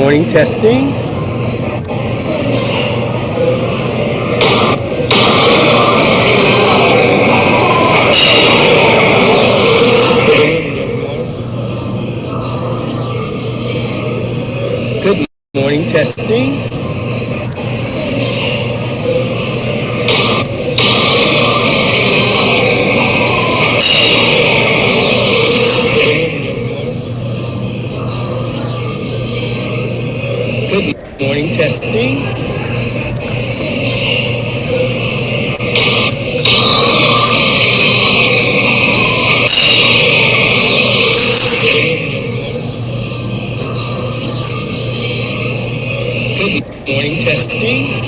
morning, testing. Good morning, testing. Good morning, testing. Good morning, testing.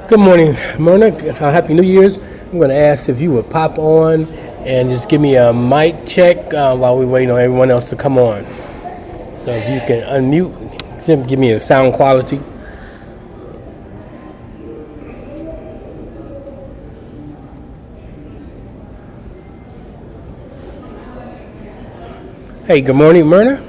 Good morning, Myrna. Happy New Year's. I'm going to ask if you would pop on and just give me a mic check while we wait on everyone else to come on. So if you can unmute, give me a sound quality. Hey, good morning, Myrna.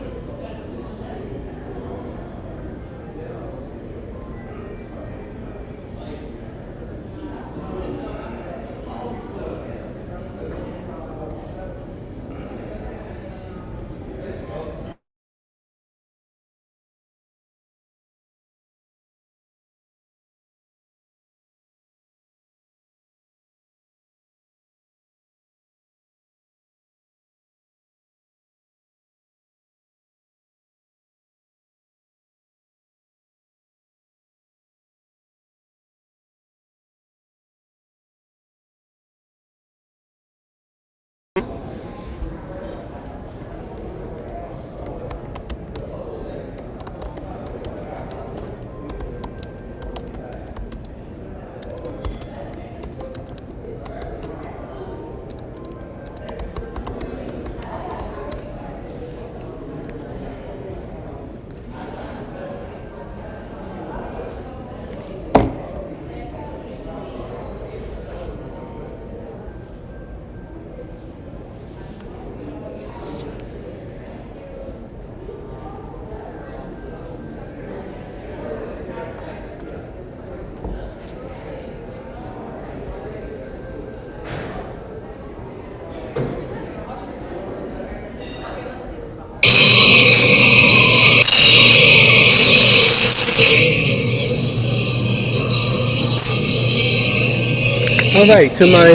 All right, to my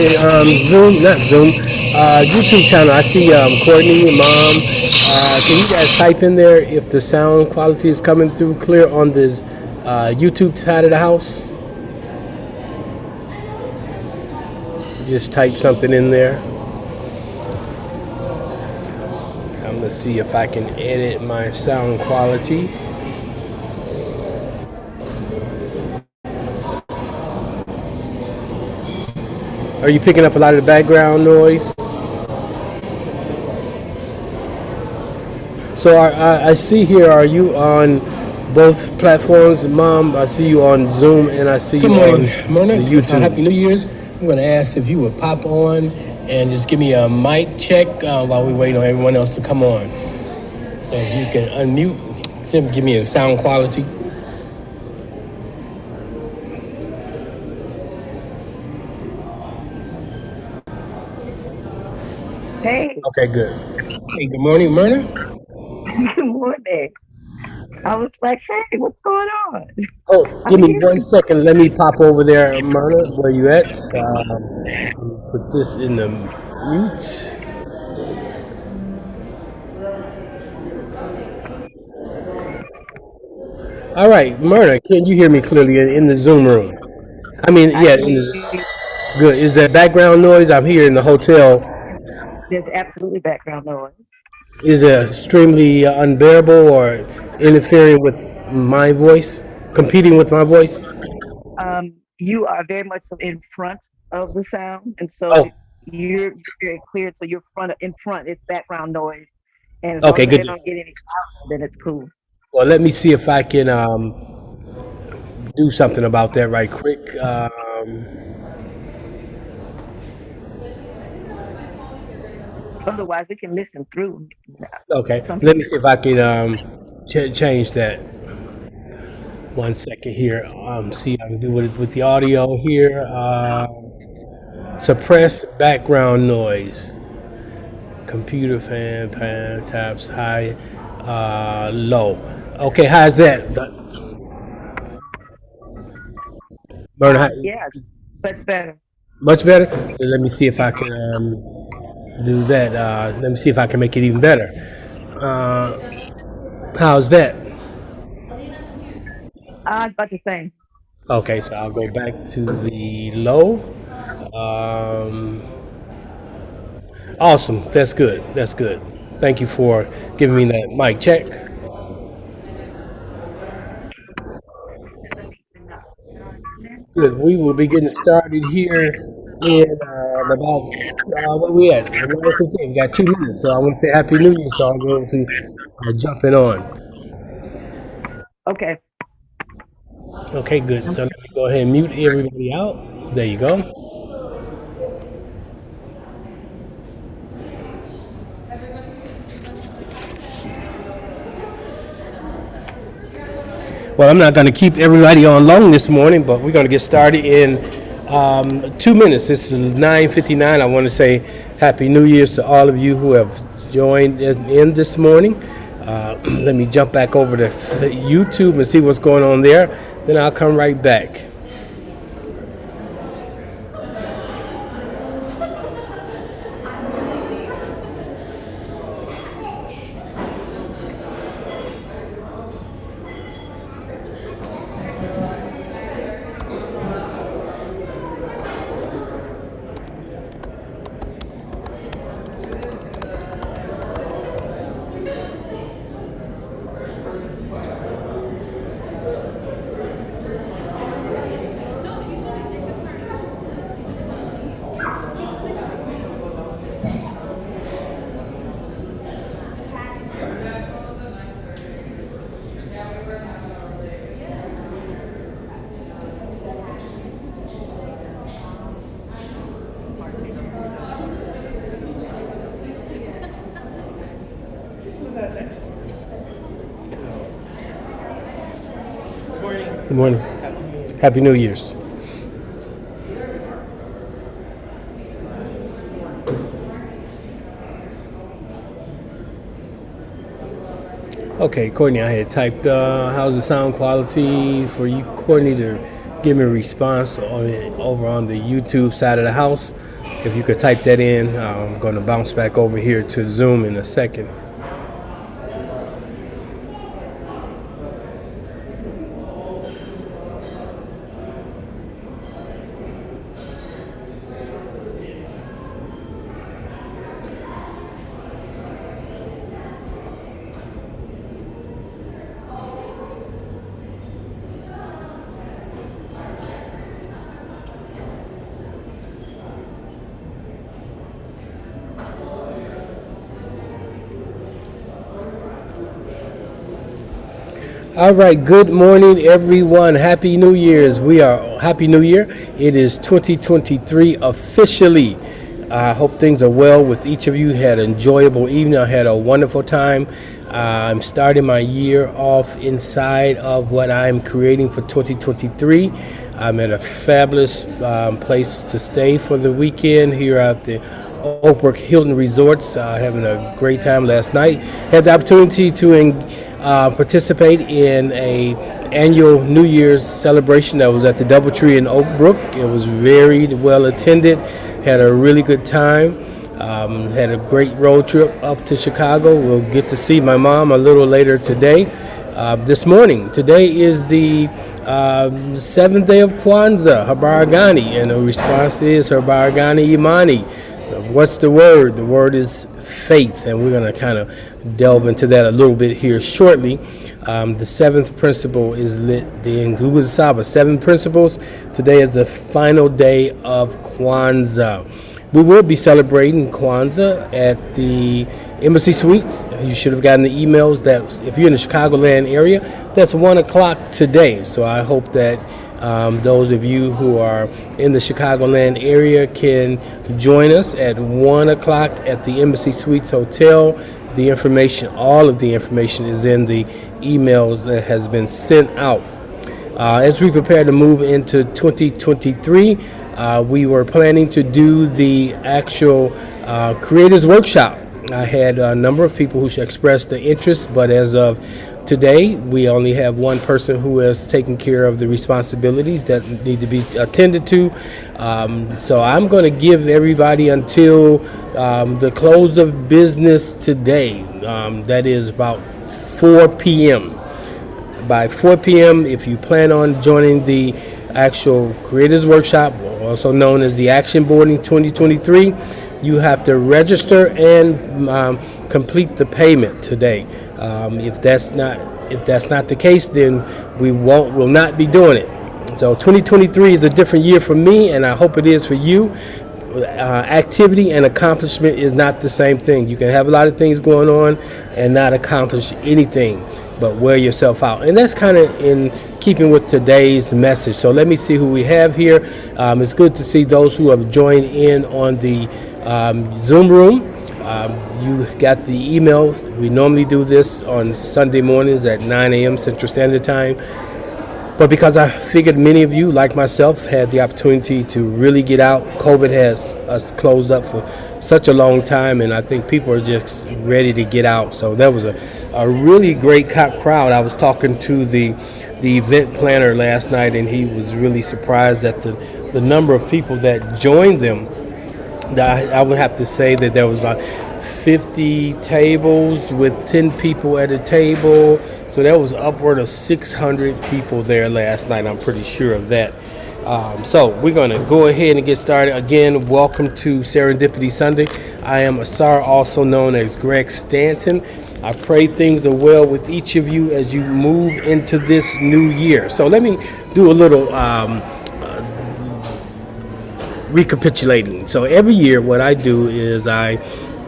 YouTube channel. I see Courtney, Mom. Can you guys type in there if the sound quality is coming through clear on this YouTube side of the house? Just type something in there. I'm gonna see if I can edit my sound quality. Are you picking up a lot of the background noise? So I see here, are you on both platforms? Mom, I see you on Zoom and I see you on Myrna. YouTube. Happy New Year's. I'm going to ask if you would pop on and just give me a mic check while we wait on everyone else to come on. So if you can unmute, give me a sound quality. Hey, Okay, good. Hey, good morning, Myrna. good morning. I was like, hey, what's going on? Oh, I'm give me here. 1 second. Let me pop over there, Myrna. Where you at? Put this in the mute. All right, Myrna, can you hear me clearly in the Zoom room? I mean, I yeah, can hear you. good. Is that background noise? I'm here in the hotel. There's absolutely background noise. Is it extremely unbearable or interfering with my voice, competing with my voice? You are very much so in front of the sound, and so Oh, you're very clear. So you're front in front. It's background noise, and as long okay, as they good. don't get any louder, then it's cool. Well, let me see if I can do something about that right quick. Otherwise, we can listen through. Okay, Some let me people. see if I can change that. One second here. See, I can do with the audio here. Suppress background noise. Computer fan taps high, low. Okay, how's that? Myrna, Yeah, that's better. much better. Let me see if I can do that. Let me see if I can make it even better. How's that? About the same. Okay, so I'll go back to the low. Um, awesome. That's good. That's good. Thank you for giving me that mic check. Good. We will be getting started here in about where we at? 9:15. We got 2 minutes, so I want to say Happy New Year. So I'll go to jumping on. Okay. Okay, good. So let me go ahead and mute everybody out. There you go. Well, I'm not going to keep everybody on long this morning, but we're going to get started in 2 minutes. It's 9:59. I want to say Happy New Year's to all of you who have joined in this morning. Let me jump back over to YouTube and see what's going on there. Then I'll come right back. Good morning. Happy New Year's. Okay, Courtney, I had typed, how's the sound quality for you, Courtney, to give me a response over on the YouTube side of the house. If you could type that in, I'm going to bounce back over here to Zoom in a second. All right, good morning, everyone. Happy New Year's. Happy New Year. It is 2023 officially. I hope things are well with each of you. Had an enjoyable evening. I had a wonderful time. I'm starting my year off inside of what I'm creating for 2023. I'm at a fabulous place to stay for the weekend here at the Oakbrook Hilton Resorts. Having a great time last night. Had the opportunity to participate in a annual New Year's celebration that was at the DoubleTree in Oakbrook. It was very well attended. Had a really good time. Had a great road trip up to Chicago. We'll get to see my mom a little later today. This morning. Today is the Seventh day of Kwanzaa, Habaragani, and the response is Habaragani Imani. What's the word? The word is faith, and we're going to kind of delve into that a little bit here shortly. The seventh principle is lit the Ngugu Saba, 7 principles. Today is the final day of Kwanzaa. We will be celebrating Kwanzaa at the Embassy Suites. You should have gotten the emails that if you're in the Chicagoland area, that's 1 o'clock today. So I hope that those of you who are in the Chicagoland area can join us at 1 o'clock at the Embassy Suites Hotel. The information, all of the information is in the emails that has been sent out. As we prepare to move into 2023, we were planning to do the actual Creators Workshop. I had a number of people who expressed the interest, but as of today, we only have one person who has taken care of the responsibilities that need to be attended to. So I'm going to give everybody until the close of business today. That is about 4 p.m. By 4 p.m., if you plan on joining the actual Creators Workshop, also known as the Action Boarding 2023, you have to register and complete the payment today. If that's not the case, then we will not be doing it. So 2023 is a different year for me, and I hope it is for you. Activity and accomplishment is not the same thing. You can have a lot of things going on and not accomplish anything but wear yourself out. And that's kind of in keeping with today's message. So let me see who we have here. It's good to see those who have joined in on the Zoom room. You got the emails. We normally do this on Sunday mornings at 9 a.m. Central Standard Time. But because I figured many of you, like myself, had the opportunity to really get out, COVID has us closed up for such a long time, and I think people are just ready to get out. So that was a really great crowd. I was talking to the event planner last night, and he was really surprised at the number of people that joined them. I would have to say that there was about 50 tables with 10 people at a table. So that was upward of 600 people there last night. I'm pretty sure of that. So we're going to go ahead and get started. Again, welcome to Serendipity Sunday. I am Asar, also known as Greg Stanton. I pray things are well with each of you as you move into this new year. So let me do a little recapitulating. So every year what I do is I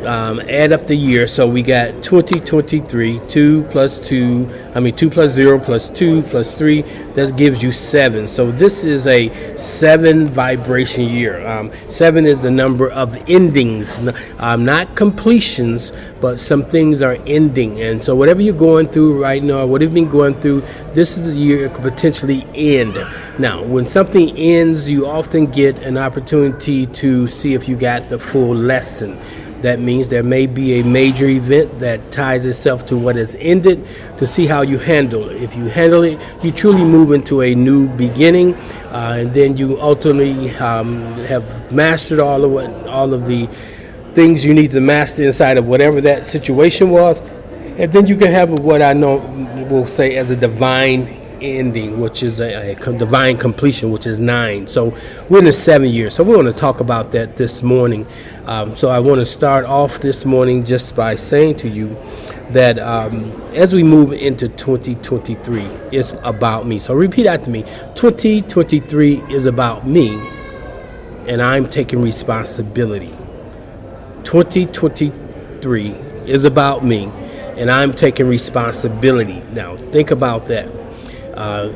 add up the year. So we got 2023, 2 plus 0 plus 2 plus 3, that gives you 7. So this is a 7 vibration year. 7 is the number of endings, not completions, but some things are ending. And so whatever you're going through right now, whatever you've been going through, this is a year it could potentially end. Now, when something ends, you often get an opportunity to see if you got the full lesson. That means there may be a major event that ties itself to what has ended, to see how you handle it. If you handle it, you truly move into a new beginning, and then you ultimately have mastered all of the things you need to master inside of whatever that situation was, and then you can have what I know we'll say as a divine ending, which is a divine completion, which is 9. So we're in the 7th year. So we want to talk about that this morning. So I want to start off this morning just by saying to you that as we move into 2023, it's about me. So repeat after me. 2023 is about me, and I'm taking responsibility. 2023 is about me, and I'm taking responsibility. Now, think about that.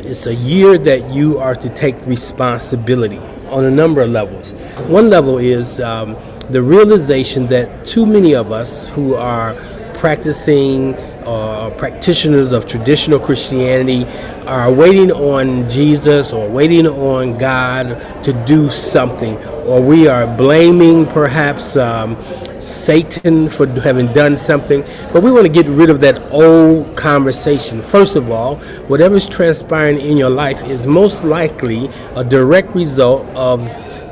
It's a year that you are to take responsibility on a number of levels. One level is the realization that too many of us who are practicing practitioners of traditional Christianity are waiting on Jesus or waiting on God to do something, or we are blaming perhaps Satan for having done something. But we want to get rid of that old conversation. First of all, whatever's transpiring in your life is most likely a direct result of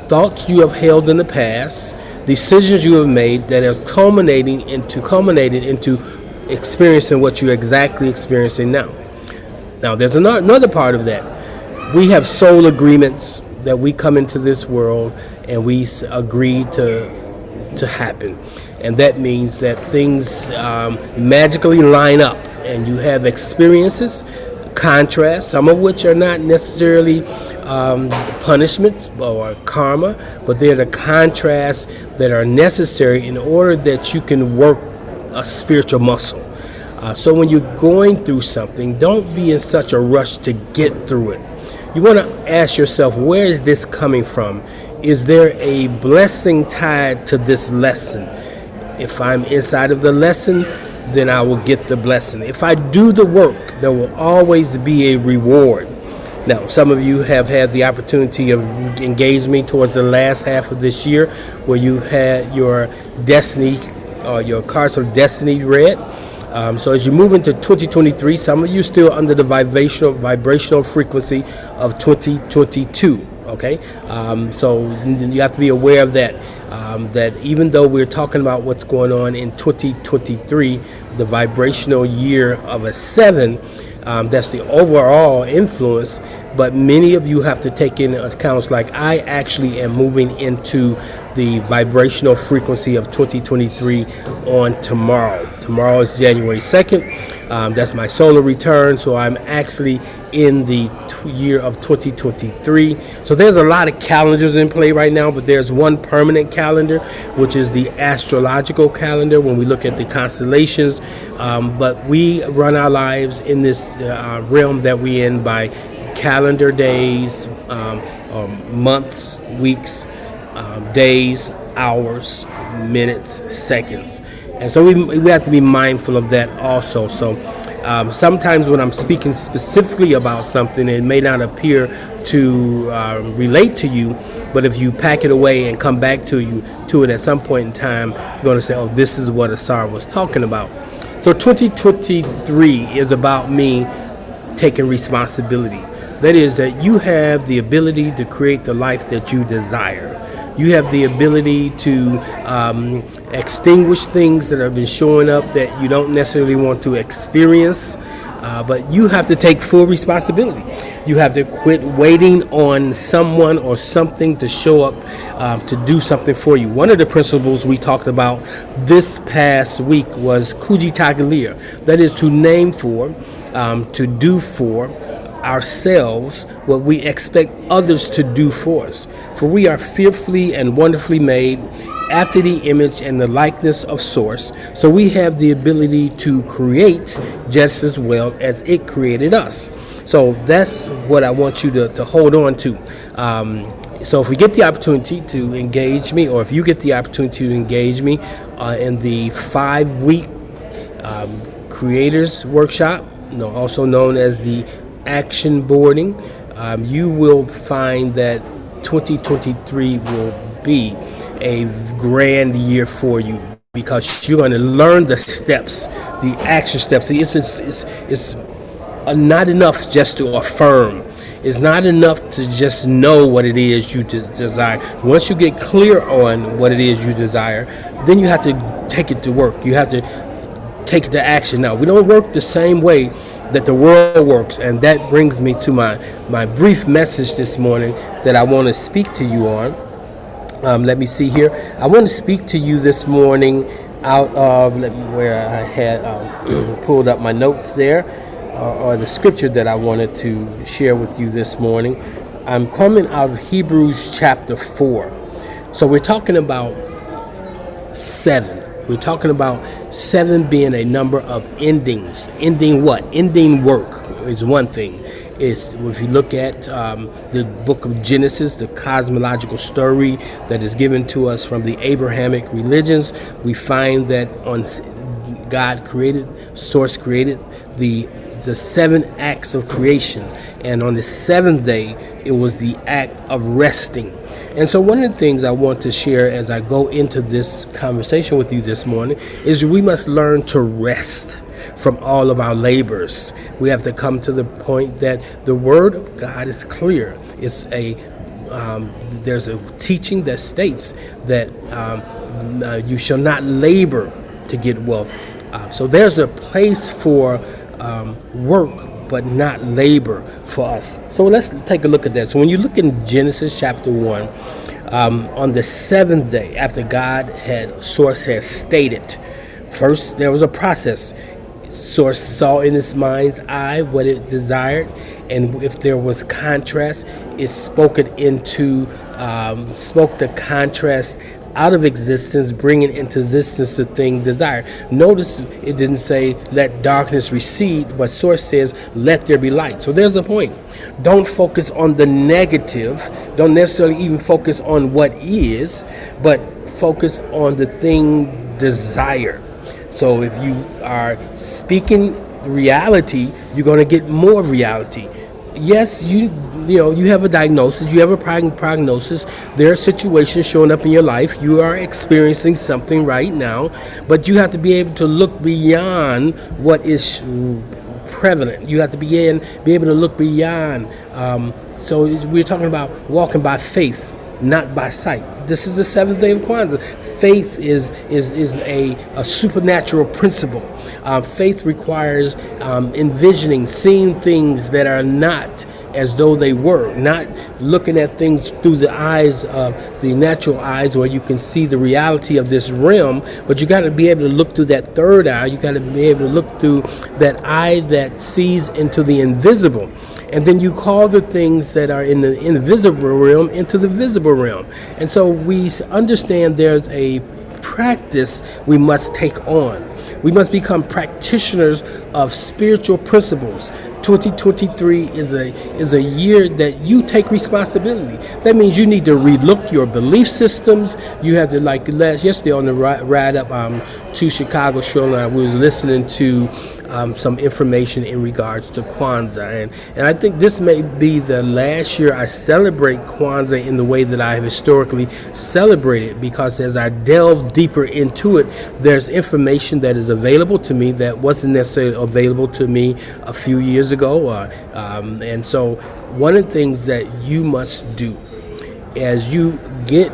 thoughts you have held in the past, decisions you have made that are culminated into experiencing what you're exactly experiencing now. Now, there's another part of that. We have soul agreements that we come into this world and we agree to happen, and that means that things magically line up, and you have experiences, contrasts, some of which are not necessarily punishments or karma, but they're the contrasts that are necessary in order that you can work a spiritual muscle. So when you're going through something, don't be in such a rush to get through it. You want to ask yourself, where is this coming from? Is there a blessing tied to this lesson? If I'm inside of the lesson, then I will get the blessing. If I do the work, there will always be a reward. Now, some of you have had the opportunity of engaging me towards the last half of this year, where you had your destiny, your cards of destiny read. So as you move into 2023, some of you still under the vibrational frequency of 2022. Okay, so you have to be aware of that. That even though we're talking about what's going on in 2023, the vibrational year of a 7, that's the overall influence. But many of you have to take in accounts like I actually am moving into the vibrational frequency of 2023 on tomorrow. Tomorrow is January 2nd. That's my solar return. So I'm actually in the year of 2023. So there's a lot of calendars in play right now, but there's one permanent calendar, which is the astrological calendar when we look at the constellations. But we run our lives in this realm that we're in by calendar days, months, weeks, days, hours, minutes, seconds. And so we have to be mindful of that also. So sometimes when I'm speaking specifically about something, it may not appear to relate to you, but if you pack it away and come back to it at some point in time, you're going to say, oh, this is what Asar was talking about. So 2023 is about me taking responsibility. That is, that you have the ability to create the life that you desire. You have the ability to extinguish things that have been showing up that you don't necessarily want to experience, but you have to take full responsibility. You have to quit waiting on someone or something to show up to do something for you. One of the principles we talked about this past week was Kujitagalia. That is to name for, to do for ourselves what we expect others to do for us. For we are fearfully and wonderfully made after the image and the likeness of Source. So we have the ability to create just as well as it created us. So that's what I want you to hold on to. So if we get the opportunity to engage me, or if you get the opportunity to engage me in the 5-week creators workshop, also known as the action boarding, you will find that 2023 will be a grand year for you, because you're going to learn the steps, the action steps. It's not enough just to affirm. It's not enough to just know what it is you desire. Once you get clear on what it is you desire, then you have to take it to work. You have to take it to action. Now, we don't work the same way that the world works, and that brings me to my brief message this morning that I want to speak to you on. Let me see here. I want to speak to you this morning out of where I had pulled up my notes there, or the scripture that I wanted to share with you this morning. I'm coming out of Hebrews chapter 4. So we're talking about 7. We're talking about 7 being a number of endings. Ending what? Ending work is one thing. Is if you look at the book of Genesis, the cosmological story that is given to us from the Abrahamic religions, we find that God created, Source created the 7 acts of creation, and on the 7th day it was the act of resting. And so one of the things I want to share as I go into this conversation with you this morning is we must learn to rest from all of our labors. We have to come to the point that the Word of God is clear. It's there's a teaching that states that you shall not labor to get wealth. So there's a place for work, but not labor for us. So let's take a look at that. So when you look in Genesis chapter 1, on the seventh day, after God Source has stated, first there was a process. Source saw in his mind's eye what it desired, and if there was contrast, it spoke the contrast out of existence, bringing into existence the thing desired. Notice it didn't say let darkness recede, but Source says let there be light. So there's a point. Don't focus on the negative. Don't necessarily even focus on what is, but focus on the thing desired. So if you are speaking reality, you're going to get more reality. Yes, you have a diagnosis, you have a prognosis. There are situations showing up in your life. You are experiencing something right now, but you have to be able to look beyond what is prevalent. You have to be able to look beyond. So we're talking about walking by faith, not by sight. This is the seventh day of Kwanzaa. Faith is a supernatural principle. Faith requires envisioning, seeing things that are not as though they were, not looking at things through the eyes of the natural eyes where you can see the reality of this realm, but you got to be able to look through that third eye. You got to be able to look through that eye that sees into the invisible. And then you call the things that are in the invisible realm into the visible realm. And so we understand there's a practice we must take on. We must become practitioners of spiritual principles. 2023 is a year that you take responsibility. That means you need to relook your belief systems. You have to, like yesterday on the ride up to Chicago Shoreline, we was listening to some information in regards to Kwanzaa, and I think this may be the last year I celebrate Kwanzaa in the way that I have historically celebrated, because as I delve deeper into it, there's information that is available to me that wasn't necessarily available to me a few years ago, and so one of the things that you must do as you get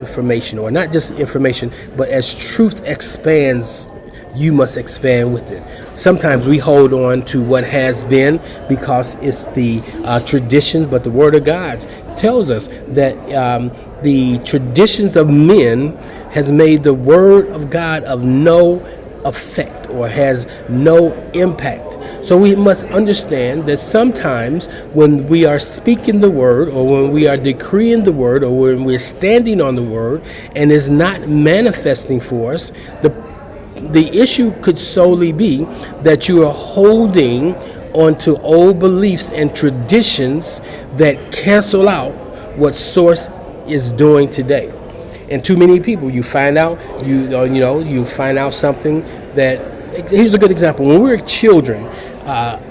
information, or not just information, but as truth expands, you must expand with it. Sometimes we hold on to what has been because it's the traditions, but the Word of God tells us that the traditions of men has made the Word of God of no effect or has no impact. So we must understand that sometimes when we are speaking the Word, or when we are decreeing the Word, or when we're standing on the Word and is not manifesting for us, the issue could solely be that you are holding onto old beliefs and traditions that cancel out what Source is doing today. And too many people, you find out something that, here's a good example. When we were children,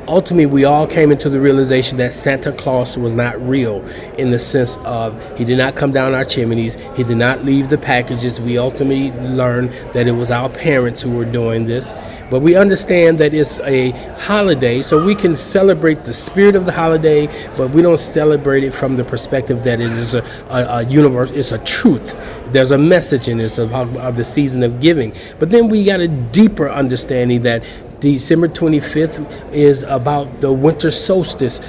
ultimately we all came into the realization that Santa Claus was not real, in the sense of he did not come down our chimneys, he did not leave the packages. We ultimately learned that it was our parents who were doing this. But we understand that it's a holiday, so we can celebrate the spirit of the holiday, but we don't celebrate it from the perspective that it is a universe, it's a truth. There's a message in this about the season of giving. But then we got a deeper understanding that December 25th is about the winter solstice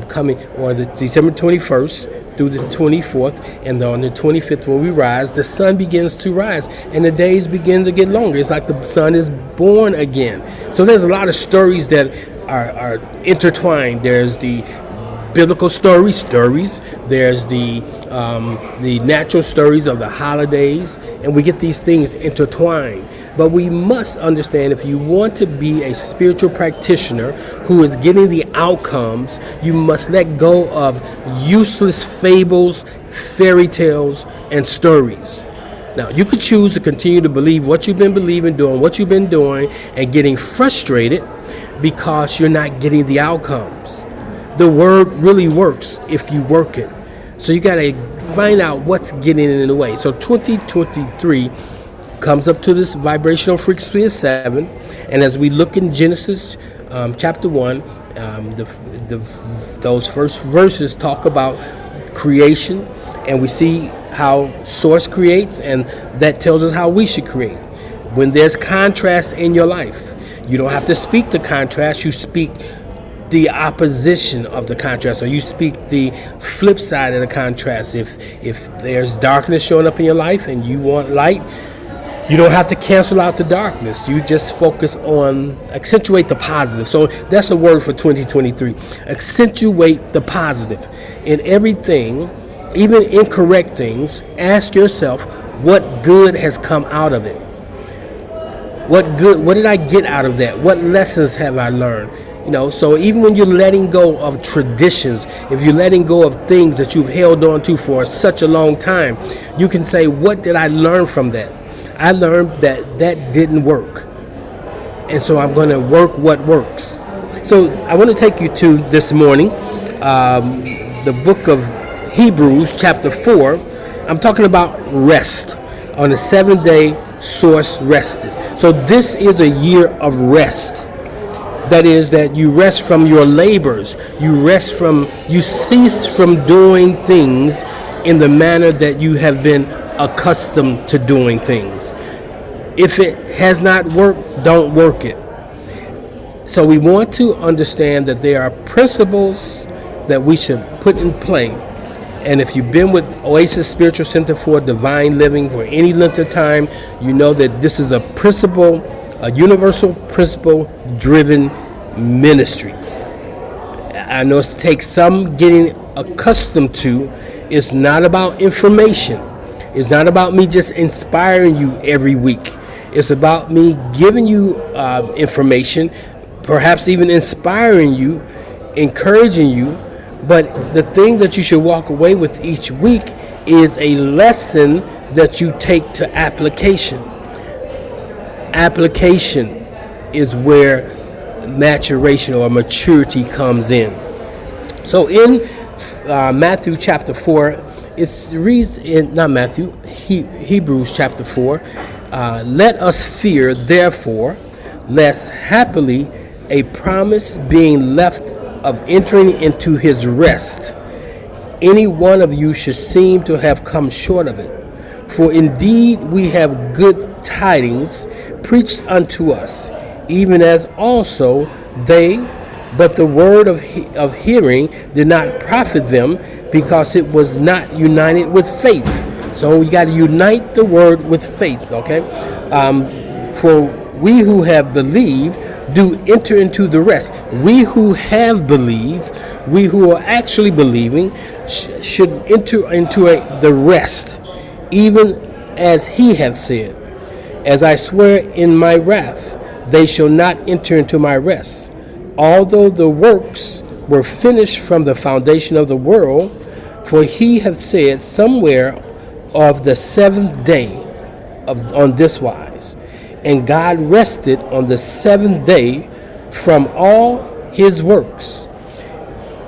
coming, or the December 21st through the 24th, and on the 25th when we rise, the sun begins to rise and the days begin to get longer. It's like the sun is born again. So there's a lot of stories that are intertwined. There's the biblical stories. There's the natural stories of the holidays, and we get these things intertwined. But we must understand, if you want to be a spiritual practitioner who is getting the outcomes, you must let go of useless fables, fairy tales, and stories. Now, you could choose to continue to believe what you've been believing, doing what you've been doing, and getting frustrated because you're not getting the outcomes. The Word really works if you work it. So you got to find out what's getting in the way. So 2023 comes up to this vibrational frequency of 7, and as we look in Genesis chapter 1, those first verses talk about creation, and we see how Source creates, and that tells us how we should create. When there's contrast in your life, you don't have to speak the contrast, you speak the opposition of the contrast, or you speak the flip side of the contrast. If there's darkness showing up in your life and you want light, you don't have to cancel out the darkness. You just focus on accentuate the positive. So that's a word for 2023. Accentuate the positive in everything, even incorrect things. Ask yourself, what good has come out of it? What did I get out of that? What lessons have I learned? So even when you're letting go of traditions, if you're letting go of things that you've held on to for such a long time, you can say, what did I learn from that? I learned that didn't work. And so I'm going to work what works. So I want to take you to this morning, the book of Hebrews chapter 4. I'm talking about rest. On the 7th day, source rested. So this is a year of rest. That is, that you rest from your labors. You cease from doing things in the manner that you have been accustomed to doing things. If it has not worked, don't work it. So we want to understand that there are principles that we should put in play. And if you've been with Oasis Spiritual Center for Divine Living for any length of time, you know that this is a universal principle driven ministry. I know it takes some getting accustomed to. It's not about information. It's not about me just inspiring you every week. It's about me giving you information, perhaps even inspiring you, encouraging you. But the thing that you should walk away with each week is a lesson that you take to application. Application is where maturation or maturity comes in. So in Matthew chapter 4, it reads in Hebrews chapter 4, let us fear, therefore, lest happily a promise being left of entering into his rest, any one of you should seem to have come short of it. For indeed we have good tidings preached unto us, even as also they, but the word of hearing did not profit them, because it was not united with faith. So you got to unite the word with faith, okay? For we who have believed do enter into the rest. We who have believed, we who are actually believing, should enter into the rest, even as he hath said, as I swear in my wrath, they shall not enter into my rest. Although the works were finished from the foundation of the world, for he hath said somewhere of the 7th day on this wise, and God rested on the 7th day from all his works.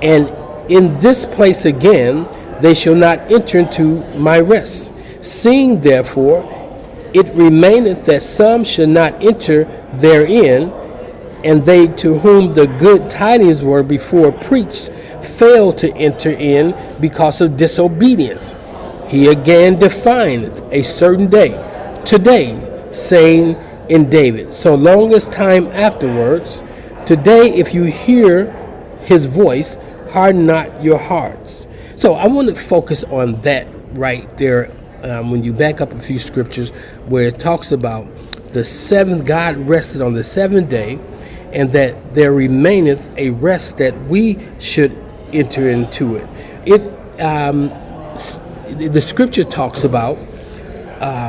And in this place again, they shall not enter into my rest. Seeing therefore it remaineth that some should not enter therein, and they to whom the good tidings were before preached failed to enter in because of disobedience. He again defineth a certain day, today, saying in David, so long as time afterwards, today if you hear his voice, harden not your hearts. So I want to focus on that right there. When you back up a few scriptures where it talks about the seventh, God rested on the 7th day, and that there remaineth a rest that we should enter into it. The scripture talks about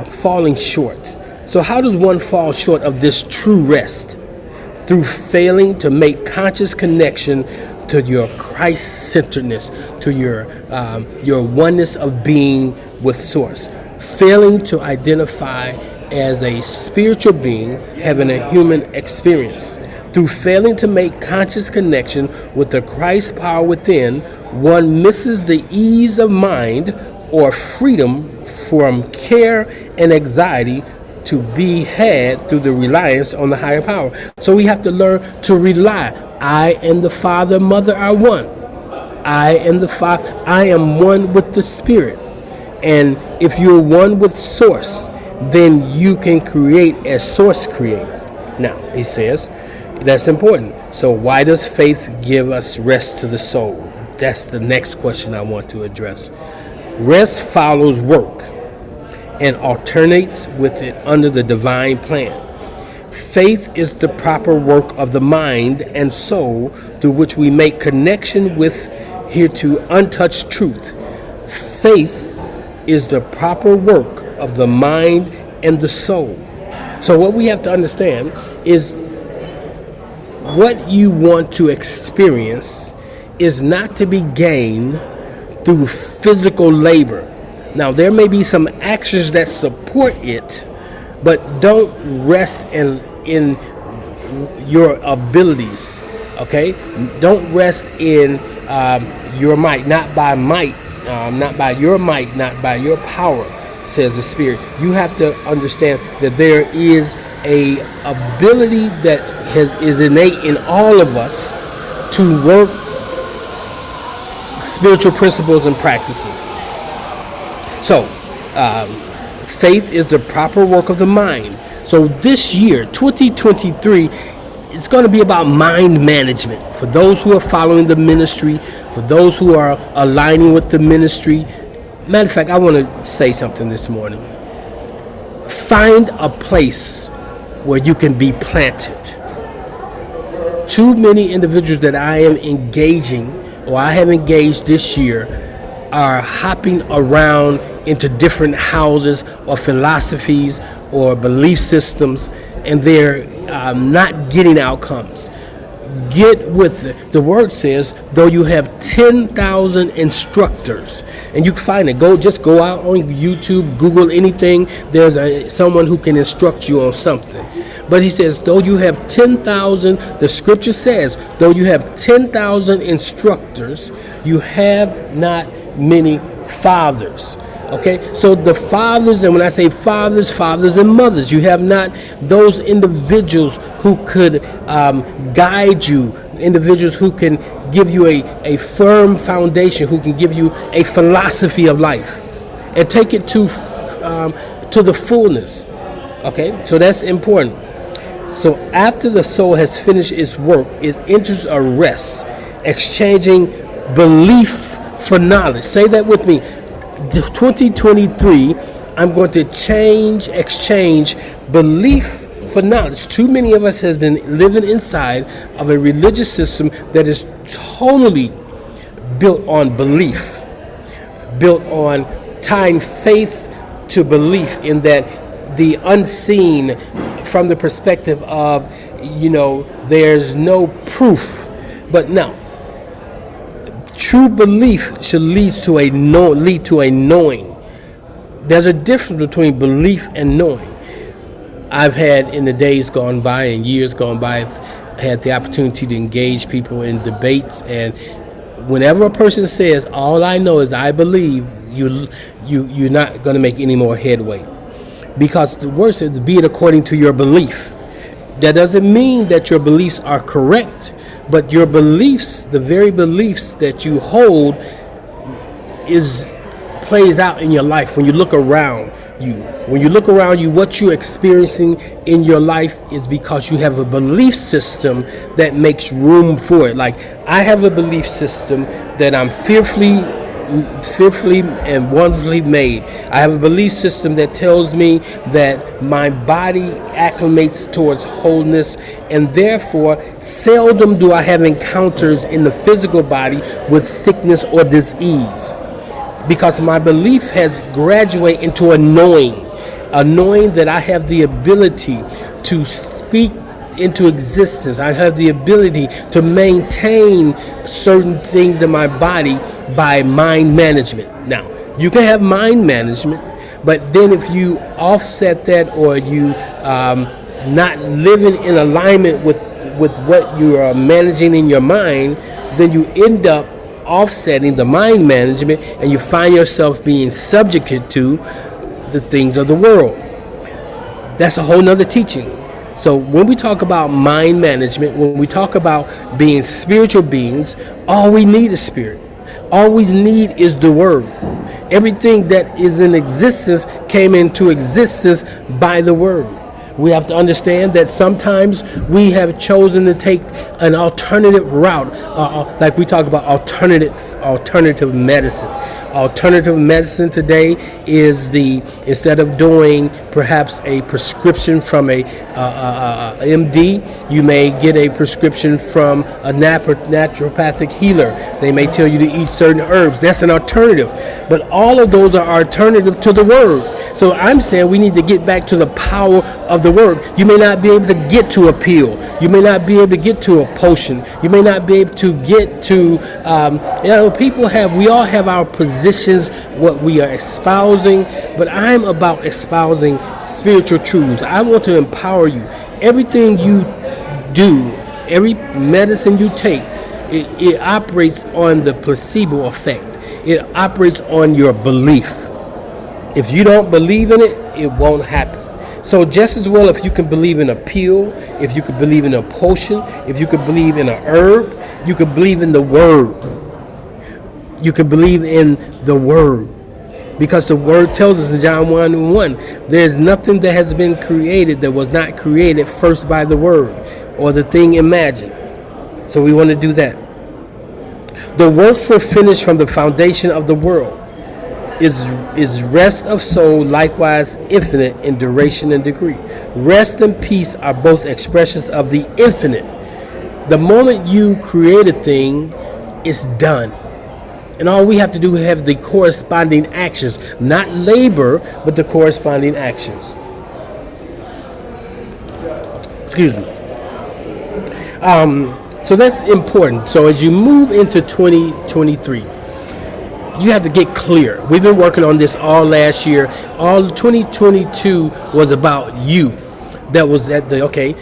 falling short. So how does one fall short of this true rest? Through failing to make conscious connection to your Christ-centeredness, to your oneness of being with Source. Failing to identify as a spiritual being having a human experience. Through failing to make conscious connection with the Christ power within, one misses the ease of mind or freedom from care and anxiety to be had through the reliance on the higher power. So we have to learn to rely. I and the Father, Mother are one. I and the Father, I am one with the Spirit. And if you're one with Source, then you can create as Source creates. Now, he says, That's important. So why does faith give us rest to the soul? That's the next question I want to address. Rest follows work and alternates with it under the divine plan. Faith is the proper work of the mind and soul through which we make connection with hereto untouched truth. Faith is the proper work of the mind and the soul. So what we have to understand is what you want to experience is not to be gained through physical labor. Now, there may be some actions that support it, but don't rest in your abilities. Okay, don't rest in your might, not by might, not by your might, not by your power, says the Spirit. You have to understand that there is a ability that is innate in all of us to work spiritual principles and practices. So, faith is the proper work of the mind. So this year, 2023, it's going to be about mind management. For those who are following the ministry, for those who are aligning with the ministry. Matter of fact, I want to say something this morning. Find a place where you can be planted. Too many individuals that I am engaging, or I have engaged this year, are hopping around into different houses or philosophies or belief systems, and they're not getting outcomes. Get with it. The word says, though you have 10,000 instructors, and you can find it. Just go out on YouTube, Google anything. There's someone who can instruct you on something. But he says, though you have 10,000, the scripture says, though you have 10,000 instructors, you have not many fathers. Okay, so the fathers, and when I say fathers and mothers, you have not those individuals who could guide you, individuals who can give you a firm foundation, who can give you a philosophy of life and take it to the fullness. Okay, so that's important. So after the soul has finished its work, it enters a rest, exchanging belief for knowledge. Say that with me. 2023, I'm going to exchange belief for knowledge. Too many of us has been living inside of a religious system that is totally built on belief, built on tying faith to belief, in that the unseen, from the perspective of, there's no proof. But now, true belief should lead to a knowing. There's a difference between belief and knowing. I've had, in the days gone by and years gone by, I've had the opportunity to engage people in debates, and whenever a person says, all I know is I believe, you're not going to make any more headway. Because the word says, be it according to your belief. That doesn't mean that your beliefs are correct, but your beliefs, the very beliefs that you hold, plays out in your life. When you look around you, what you're experiencing in your life is because you have a belief system that makes room for it. Like, I have a belief system that I'm fearfully and wonderfully made. I have a belief system that tells me that my body acclimates towards wholeness, and therefore seldom do I have encounters in the physical body with sickness or disease, because my belief has graduated into a knowing that I have the ability to speak into existence. I have the ability to maintain certain things in my body by mind management. Now, you can have mind management, but then if you offset that, or you not living in alignment with what you are managing in your mind, then you end up offsetting the mind management, and you find yourself being subjected to the things of the world. That's a whole nother teaching. So when we talk about mind management, when we talk about being spiritual beings, all we need is spirit. All we need is the word. Everything that is in existence came into existence by the word. We have to understand that sometimes we have chosen to take an alternative route, like we talk about alternative medicine. Alternative medicine today is instead of doing perhaps a prescription from a MD, you may get a prescription from a naturopathic healer. They may tell you to eat certain herbs. That's an alternative. But all of those are alternative to the word. So I'm saying we need to get back to the power of the word. You may not be able to get to a pill. You may not be able to get to a potion. You may not be able to get to, we all have our positions, what we are espousing, but I'm about espousing spiritual truths. I want to empower you. Everything you do, every medicine you take, it operates on the placebo effect. It operates on your belief. If you don't believe in it, it won't happen. So just as well, if you can believe in a pill, if you could believe in a potion, if you could believe in an herb, you could believe in the word. You can believe in the word. Because the word tells us in John 1:1, there's nothing that has been created that was not created first by the word or the thing imagined. So we want to do that. The works were finished from the foundation of the world. Is rest of soul likewise infinite in duration and degree. Rest and peace are both expressions of the infinite. The moment you create a thing, it's done. And all we have to do is have the corresponding actions, not labor, but the corresponding actions. Excuse me. So that's important. So as you move into 2023, you have to get clear. We've been working on this all last year. All 2022 was about you. That was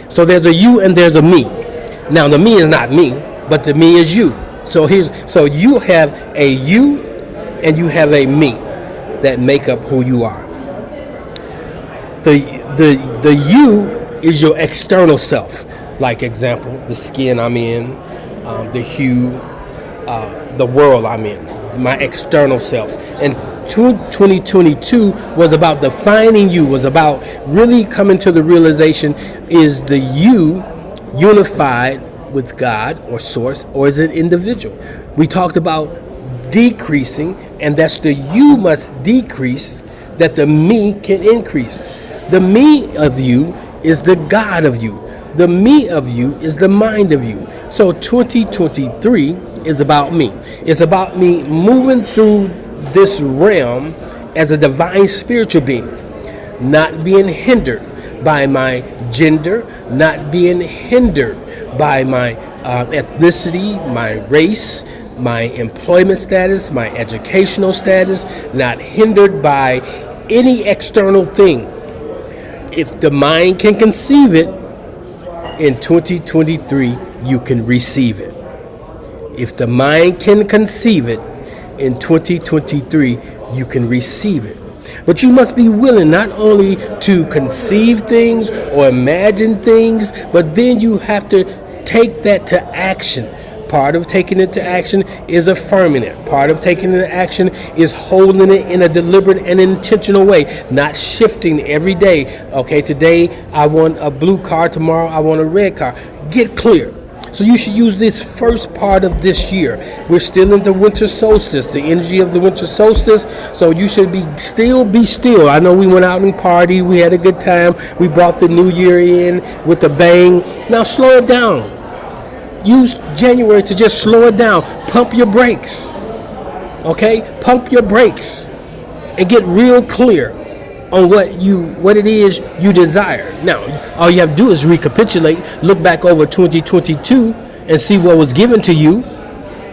so there's a you and there's a me. Now the me is not me, but the me is you. So you have a you and you have a me that make up who you are. The you is your external self. Like example, the skin I'm in, the hue, the world I'm in, my external selves. And 2022 was about defining you, was about really coming to the realization, is the you unified with God or source, or is it individual? We talked about decreasing, and that's the you must decrease that the me can increase. The me of you is the God of you. The me of you is the mind of you. So 2023 is about me. It's about me moving through this realm as a divine spiritual being, not being hindered by my gender, not being hindered by my ethnicity, my race, my employment status, my educational status, not hindered by any external thing. If the mind can conceive it, in 2023, you can receive it. If the mind can conceive it, in 2023, you can receive it. But you must be willing not only to conceive things or imagine things, but then you have to take that to action. Part of taking it to action is affirming it. Part of taking it to action is holding it in a deliberate and intentional way, not shifting every day. Okay, today I want a blue car, tomorrow I want a red car. Get clear. So you should use this first part of this year. We're still in the winter solstice, the energy of the winter solstice. So you should be still. I know we went out and partied. We had a good time. We brought the new year in with a bang. Now slow it down. Use January to just slow it down. Pump your brakes. Okay? Pump your brakes and get real clear on what it is you desire. Now, all you have to do is recapitulate, look back over 2022 and see what was given to you.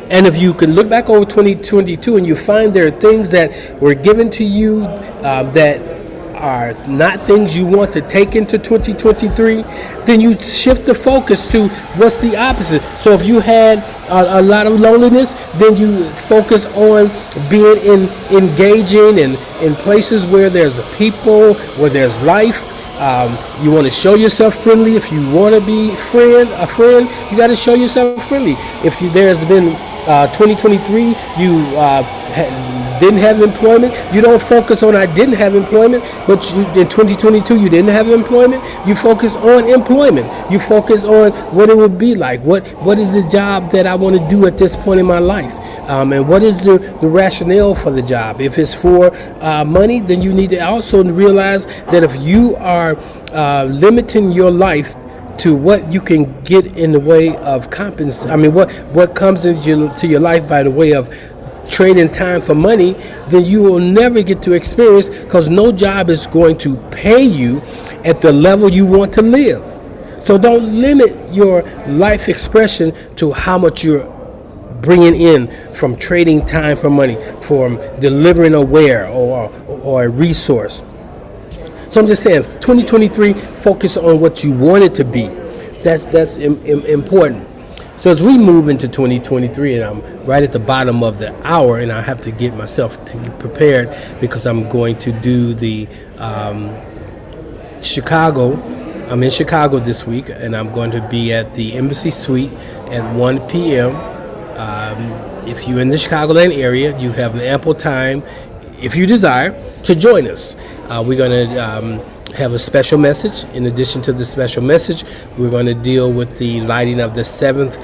And if you can look back over 2022 and you find there are things that were given to you that are not things you want to take into 2023, then you shift the focus to what's the opposite. So if you had a lot of loneliness, then you focus on being engaging in places where there's people, where there's life. You want to show yourself friendly. If you want to be a friend, you got to show yourself friendly. If there's been 2023, you didn't have employment. You don't focus on I didn't have employment, but in 2022 you didn't have employment. You focus on employment. You focus on what it would be like. What is the job that I want to do at this point in my life? And what is the rationale for the job? If it's for money, then you need to also realize that if you are limiting your life to what you can get in the way of compensation, I mean, what comes into your life by the way of trading time for money, then you will never get to experience, because no job is going to pay you at the level you want to live. So don't limit your life expression to how much you're bringing in from trading time for money, from delivering a ware or a resource. So I'm just saying, 2023, focus on what you want it to be. That's important. So as we move into 2023, and I'm right at the bottom of the hour, and I have to get myself prepared because I'm going to do the Chicago. I'm in Chicago this week, and I'm going to be at the Embassy Suite at 1 p.m. If you're in the Chicagoland area, you have ample time, if you desire, to join us. We're going to have a special message. In addition to the special message, we're going to deal with the lighting of the seventh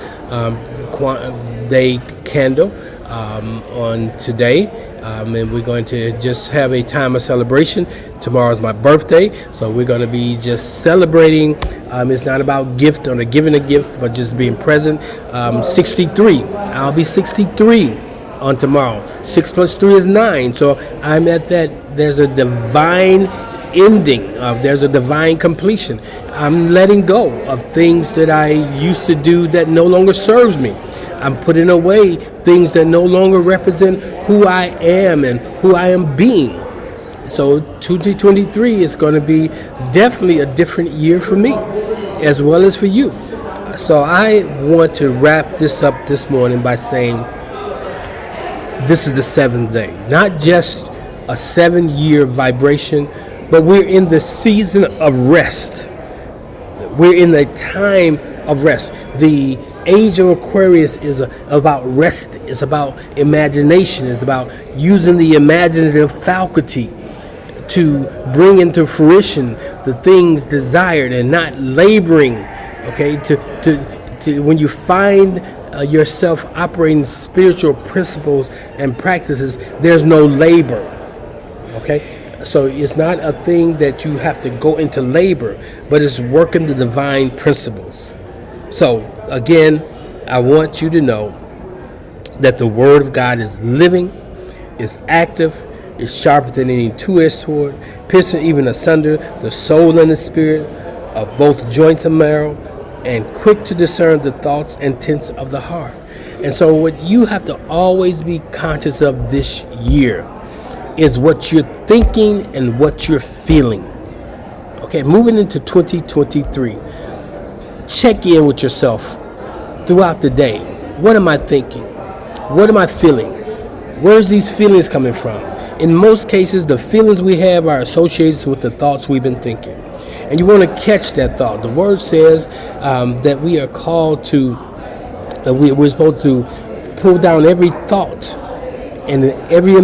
day candle on today. And we're going to just have a time of celebration. Tomorrow's my birthday, so we're going to be just celebrating. It's not about gift or giving a gift, but just being present. 63. I'll be 63 on tomorrow. 6 plus 3 is 9. So I'm at that. There's a divine ending. There's a divine completion. I'm letting go of things that I used to do that no longer serves me. I'm putting away things that no longer represent who I am and who I am being. So 2023 is going to be definitely a different year for me, as well as for you. So I want to wrap this up this morning by saying this is the seventh day. Not just a 7-year vibration, but we're in the season of rest. We're in the time of rest. The age of Aquarius is about rest. It's about imagination. It's about using the imaginative faculty to bring into fruition the things desired and not laboring. Okay, to when you find yourself operating spiritual principles and practices, there's no labor. Okay. So it's not a thing that you have to go into labor, but it's working the divine principles. So again, I want you to know that the Word of God is living, is active, is sharper than any two-edged sword, piercing even asunder the soul and the spirit of both joints and marrow, and quick to discern the thoughts and intents of the heart. And so what you have to always be conscious of this year is what you're thinking and what you're feeling. Okay, moving into 2023, check in with yourself throughout the day. What am I thinking? What am I feeling? Where's these feelings coming from? In most cases, the feelings we have are associated with the thoughts we've been thinking. And you want to catch that thought. The word says that we are called to, that we're supposed to pull down every thought and every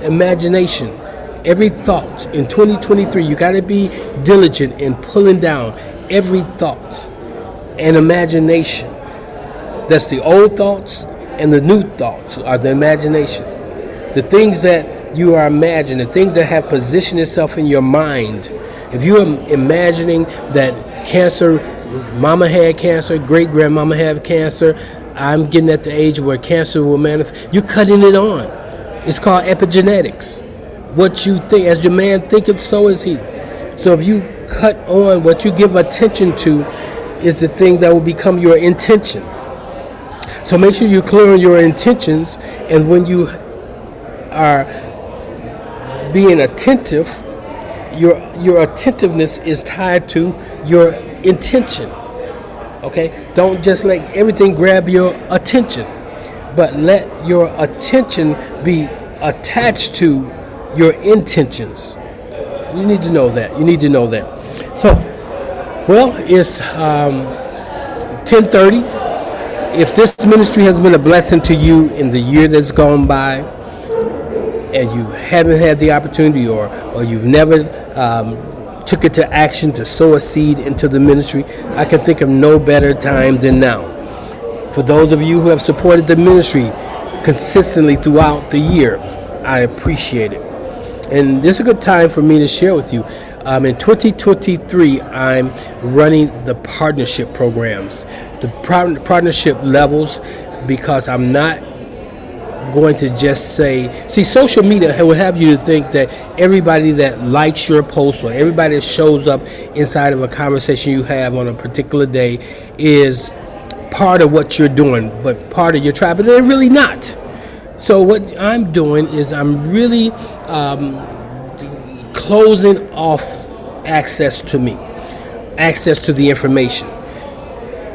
imagination, every thought. In 2023, you got to be diligent in pulling down every thought and imagination. That's the old thoughts, and the new thoughts are the imagination. The things that you are imagining, the things that have positioned itself in your mind. If you are imagining that cancer, mama had cancer, great grandmama had cancer, I'm getting at the age where cancer will manifest, you're cutting it on. It's called epigenetics. What you think, as your man thinketh, so is he. So if you cut on, what you give attention to is the thing that will become your intention. So make sure you're clear on your intentions, and when you are being attentive, your attentiveness is tied to your intention. Okay? Don't just let everything grab your attention, but let your attention be attached to your intentions. You need to know that. You need to know that. So, well, it's 10:30. If this ministry has been a blessing to you in the year that's gone by, and you haven't had the opportunity, or you've never took it to action to sow a seed into the ministry, I can think of no better time than now. For those of you who have supported the ministry consistently throughout the year, I appreciate it. And this is a good time for me to share with you. In 2023, I'm running the partnership programs, the partnership levels, because I'm not going to just say, see, social media will have you to think that everybody that likes your post or everybody that shows up inside of a conversation you have on a particular day is part of what you're doing, but part of your tribe, but they're really not. So what I'm doing is I'm really closing off access to me, access to the information.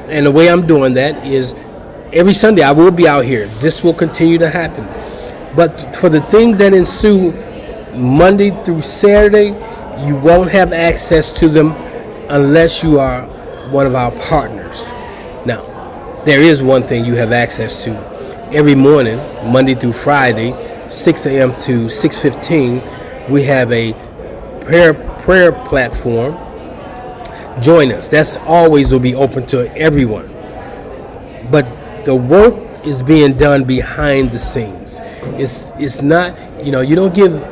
And the way I'm doing that is every Sunday I will be out here. This will continue to happen. But for the things that ensue Monday through Saturday, you won't have access to them unless you are one of our partners. Now, there is one thing you have access to. Every morning, Monday through Friday, 6 a.m. to 6:15, we have a prayer platform. Join us. That's always will be open to everyone. But the work is being done behind the scenes. It's not, you don't give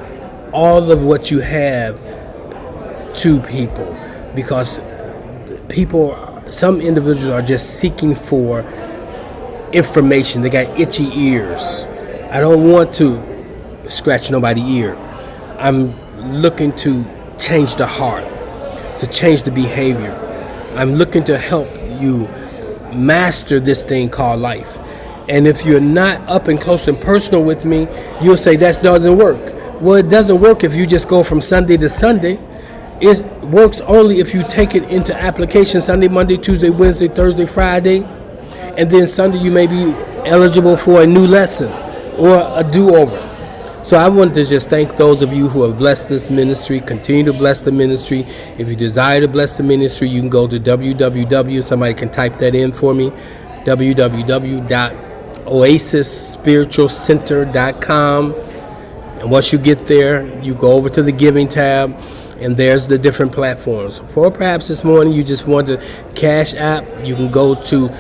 all of what you have to people, because some individuals are just seeking for information. They got itchy ears. I don't want to scratch nobody's ear. I'm looking to change the heart, to change the behavior. I'm looking to help you master this thing called life. And if you're not up and close and personal with me, you'll say that doesn't work. Well, it doesn't work if you just go from Sunday to Sunday. It works only if you take it into application Sunday, Monday, Tuesday, Wednesday, Thursday, Friday, and then Sunday you may be eligible for a new lesson or a do-over. So I wanted to just thank those of you who have blessed this ministry. Continue to bless the ministry. If you desire to bless the ministry, you can go to www. Somebody can type that in for me. www.oasisspiritualcenter.com. And once you get there, you go over to the giving tab, and there's the different platforms. Or perhaps this morning you just want to Cash App. You can go to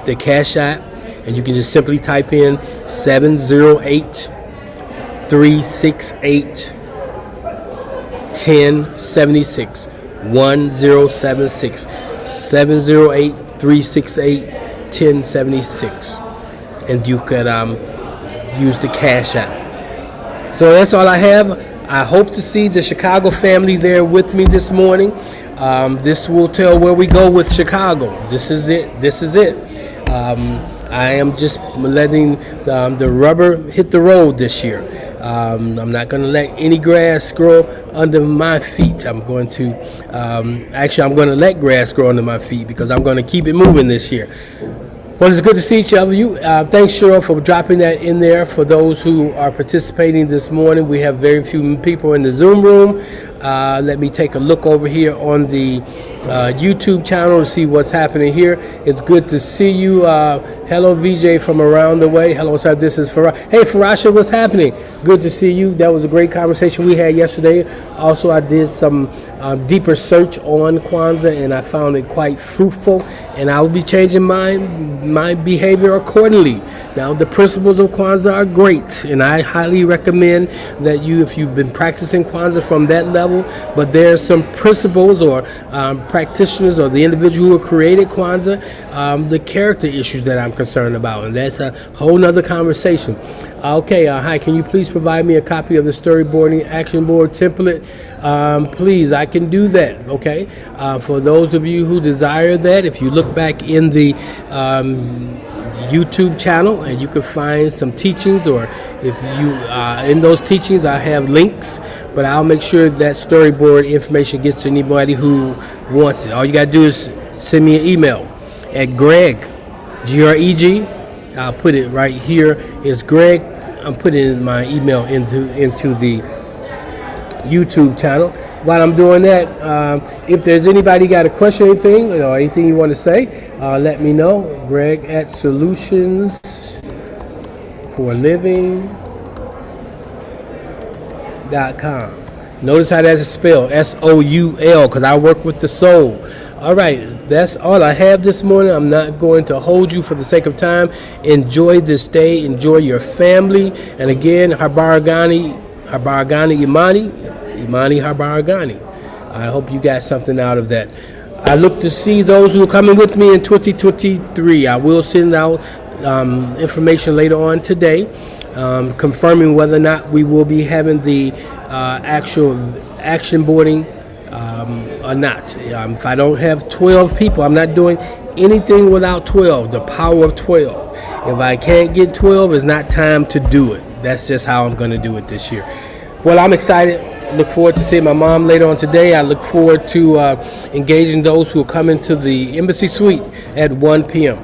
the Cash App, and you can just simply type in 708-368-1076, 1076, 708-368-1076, and you could use the Cash App. So that's all I have. I hope to see the Chicago family there with me this morning. This will tell where we go with Chicago. This is it. I am just letting the rubber hit the road this year. I'm not going to let any grass grow under my feet. I'm going to let grass grow under my feet, because I'm going to keep it moving this year. Well, it's good to see each of you. Thanks, Cheryl, for dropping that in there. For those who are participating this morning, we have very few people in the Zoom room. Let me take a look over here on the YouTube channel to see what's happening here. It's good to see you. Hello, VJ from around the way. Hello, sir. This is Farasha. Hey, Farasha, what's happening? Good to see you. That was a great conversation we had yesterday. Also, I did some deeper search on Kwanzaa, and I found it quite fruitful. And I will be changing my behavior accordingly. Now, the principles of Kwanzaa are great, and I highly recommend that if you've been practicing Kwanzaa from that level, but there are some principles or practitioners or the individual who created Kwanzaa, the character issues that I'm concerned about, and that's a whole nother conversation. Okay, hi, can you please provide me a copy of the storyboarding action board template? Please, I can do that, okay? For those of you who desire that, if you look back in the YouTube channel, and you can find some teachings, or if you in those teachings I have links, but I'll make sure that storyboard information gets to anybody who wants it. All you gotta do is send me an email at Greg, Greg. I'll put it right here. It's Greg. I'm putting my email into the YouTube channel. While I'm doing that, if there's anybody got a question, anything you want to say, let me know. Greg at Solutions for Living soul.com. Notice how that's spelled, SOUL, because I work with the soul. All right, that's all I have this morning. I'm not going to hold you for the sake of time. Enjoy this day. Enjoy your family. And again, Habaragani Imani Habaragani. I hope you got something out of that. I look to see those who are coming with me in 2023. I will send out information later on today, confirming whether or not we will be having the actual action boarding or not. If I don't have 12 people, I'm not doing anything without 12, the power of 12. If I can't get 12, it's not time to do it. That's just how I'm going to do it this year. Well, I'm excited. Look forward to seeing my mom later on today. I look forward to engaging those who are coming to the Embassy Suite at 1 p.m.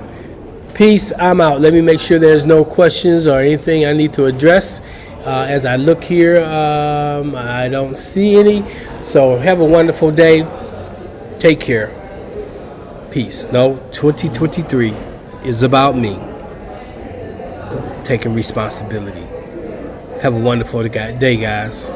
Peace. I'm out. Let me make sure there's no questions or anything I need to address. As I look here, I don't see any. So have a wonderful day. Take care. Peace. No, 2023 is about me taking responsibility. Have a wonderful day, guys.